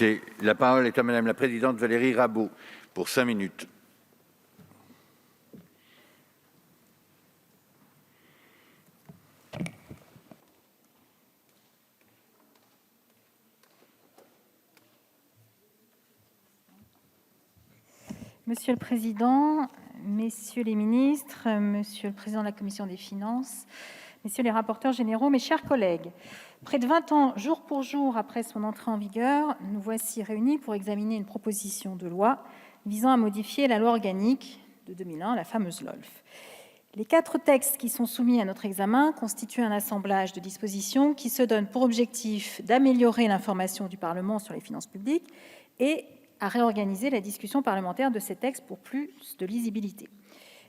La parole est à Madame la présidente Valérie Rabault pour 5 minutes. Monsieur le Président, Messieurs les ministres, Monsieur le Président de la Commission des finances, Messieurs les rapporteurs généraux, mes chers collègues, près de 20 ans, jour pour jour après son entrée en vigueur, nous voici réunis pour examiner une proposition de loi visant à modifier la loi organique de 2001, la fameuse LOLF. Les 4 textes qui sont soumis à notre examen constituent un assemblage de dispositions qui se donnent pour objectif d'améliorer l'information du Parlement sur les finances publiques et à réorganiser la discussion parlementaire de ces textes pour plus de lisibilité.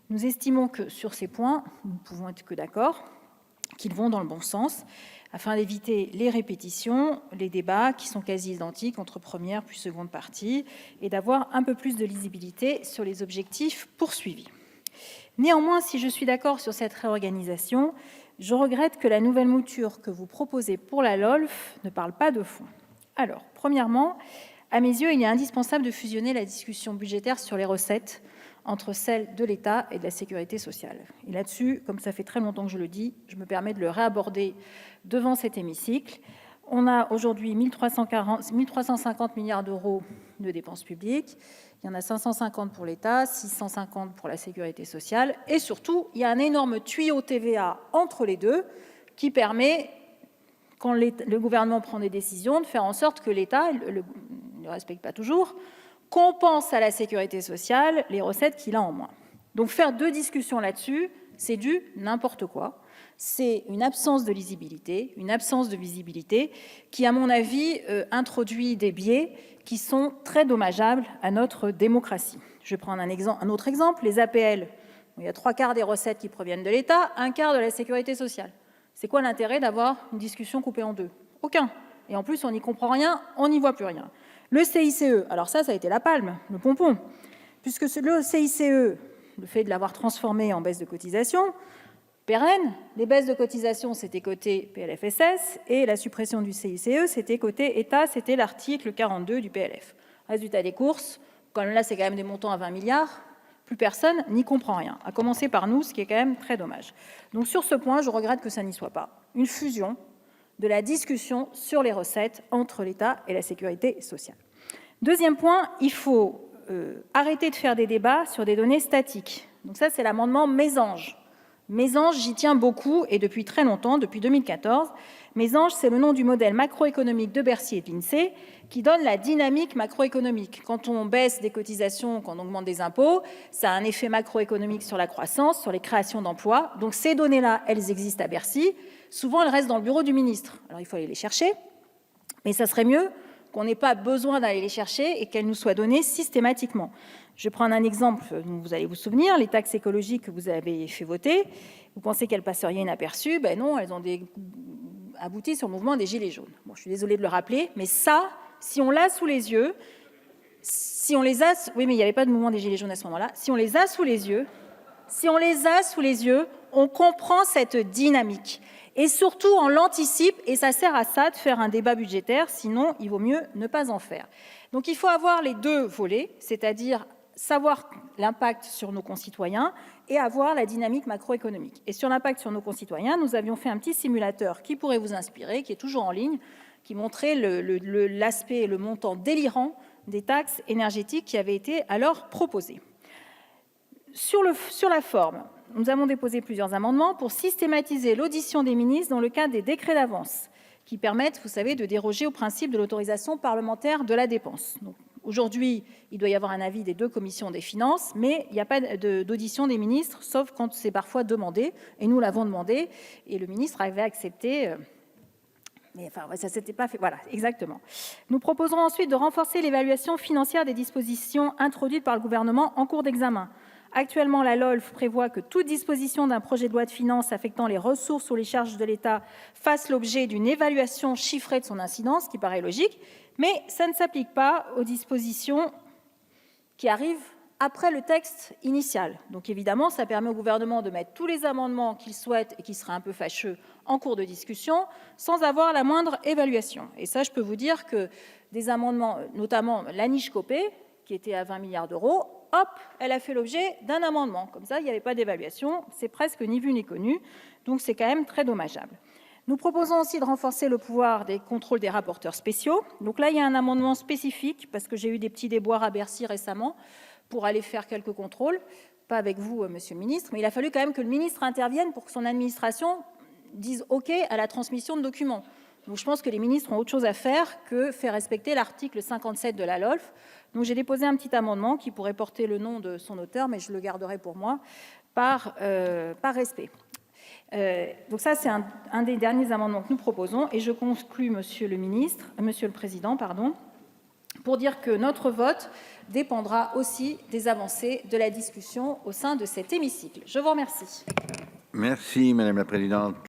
Nous estimons que sur ces points, nous ne pouvons être que d'accord, qu'ils vont dans le bon sens, afin d'éviter les répétitions, les débats qui sont quasi identiques entre première puis seconde partie, et d'avoir un peu plus de lisibilité sur les objectifs poursuivis. Néanmoins, si je suis d'accord sur cette réorganisation, je regrette que la nouvelle mouture que vous proposez pour la LOLF ne parle pas de fond. Alors, premièrement, à mes yeux, il est indispensable de fusionner la discussion budgétaire sur les recettes entre celles de l'État et de la sécurité sociale. Et là-dessus, comme ça fait très longtemps que je le dis, je me permets de le réaborder devant cet hémicycle. On a aujourd'hui 1350 milliards d'euros de dépenses publiques. Il y en a 550 pour l'État, 650 pour la sécurité sociale. Et surtout, il y a un énorme tuyau TVA entre les deux qui permet, quand le gouvernement prend des décisions, de faire en sorte que l'État ne respecte pas toujours, compense à la sécurité sociale les recettes qu'il a en moins. Donc faire 2 discussions là-dessus, c'est du n'importe quoi. C'est une absence de lisibilité, une absence de visibilité qui, à mon avis, introduit des biais qui sont très dommageables à notre démocratie. Je vais prendre un autre exemple, les APL. Il y a 3/4 des recettes qui proviennent de l'État, 1/4 de la sécurité sociale. C'est quoi l'intérêt d'avoir une discussion coupée en 2? Aucun. Et en plus, on n'y comprend rien, on n'y voit plus rien. Le CICE, alors ça a été la palme, le pompon, puisque le CICE, le fait de l'avoir transformé en baisse de cotisation pérenne, les baisses de cotisation, c'était côté PLFSS, et la suppression du CICE, c'était côté État, c'était l'article 42 du PLF. Résultat des courses, comme là, c'est quand même des montants à 20 milliards, plus personne n'y comprend rien, à commencer par nous, ce qui est quand même très dommage. Donc sur ce point, je regrette que ça n'y soit pas. Une fusion de la discussion sur les recettes entre l'État et la sécurité sociale. Deuxième point, il faut arrêter de faire des débats sur des données statiques. Donc ça, c'est l'amendement Mésange. Mésange, j'y tiens beaucoup, et depuis très longtemps, depuis 2014. Mésange, c'est le nom du modèle macroéconomique de Bercy et de l'INSEE qui donne la dynamique macroéconomique. Quand on baisse des cotisations, quand on augmente des impôts, ça a un effet macroéconomique sur la croissance, sur les créations d'emplois. Donc ces données-là, elles existent à Bercy. Souvent, elles restent dans le bureau du ministre. Alors il faut aller les chercher, mais ça serait mieux qu'on n'ait pas besoin d'aller les chercher et qu'elles nous soient données systématiquement. Je vais prendre un exemple dont vous allez vous souvenir, les taxes écologiques que vous avez fait voter. Vous pensez qu'elles passeraient inaperçues? Ben non, elles ont abouti sur le mouvement des Gilets jaunes. Bon, je suis désolée de le rappeler, mais ça, si on l'a sous les yeux, oui, mais il n'y avait pas de mouvement des Gilets jaunes à ce moment-là. Si on les a sous les yeux, on comprend cette dynamique. Et surtout, on l'anticipe, et ça sert à ça de faire un débat budgétaire, sinon il vaut mieux ne pas en faire. Donc il faut avoir les 2 volets, c'est-à-dire savoir l'impact sur nos concitoyens et avoir la dynamique macroéconomique. Et sur l'impact sur nos concitoyens, nous avions fait un petit simulateur qui pourrait vous inspirer, qui est toujours en ligne, qui montrait l'aspect et le montant délirant des taxes énergétiques qui avaient été alors proposées. Sur la forme, nous avons déposé plusieurs amendements pour systématiser l'audition des ministres dans le cadre des décrets d'avance, qui permettent, vous savez, de déroger au principe de l'autorisation parlementaire de la dépense. Aujourd'hui, il doit y avoir un avis des 2 commissions des finances, mais il n'y a pas d'audition des ministres, sauf quand c'est parfois demandé, et nous l'avons demandé, et le ministre avait accepté. Mais enfin, ça ne s'était pas fait. Voilà, exactement. Nous proposerons ensuite de renforcer l'évaluation financière des dispositions introduites par le gouvernement en cours d'examen. Actuellement, la LOLF prévoit que toute disposition d'un projet de loi de finances affectant les ressources ou les charges de l'État fasse l'objet d'une évaluation chiffrée de son incidence, ce qui paraît logique, mais ça ne s'applique pas aux dispositions qui arrivent après le texte initial. Donc évidemment, ça permet au gouvernement de mettre tous les amendements qu'il souhaite et qui seraient un peu fâcheux en cours de discussion, sans avoir la moindre évaluation. Et ça, je peux vous dire que des amendements, notamment la niche Copé, qui était à 20 milliards d'euros. Hop, elle a fait l'objet d'un amendement. Comme ça, il n'y avait pas d'évaluation. C'est presque ni vu ni connu. Donc, c'est quand même très dommageable. Nous proposons aussi de renforcer le pouvoir des contrôles des rapporteurs spéciaux. Donc là, il y a un amendement spécifique, parce que j'ai eu des petits déboires à Bercy récemment pour aller faire quelques contrôles. Pas avec vous, monsieur le ministre, mais il a fallu quand même que le ministre intervienne pour que son administration dise OK à la transmission de documents. Donc je pense que les ministres ont autre chose à faire que faire respecter l'article 57 de la LOLF. Donc j'ai déposé un petit amendement qui pourrait porter le nom de son auteur, mais je le garderai pour moi, par respect. Donc ça, c'est un des derniers amendements que nous proposons. Et je conclus, Monsieur le Président, pour dire que notre vote dépendra aussi des avancées de la discussion au sein de cet hémicycle. Je vous remercie. Merci, Madame la Présidente.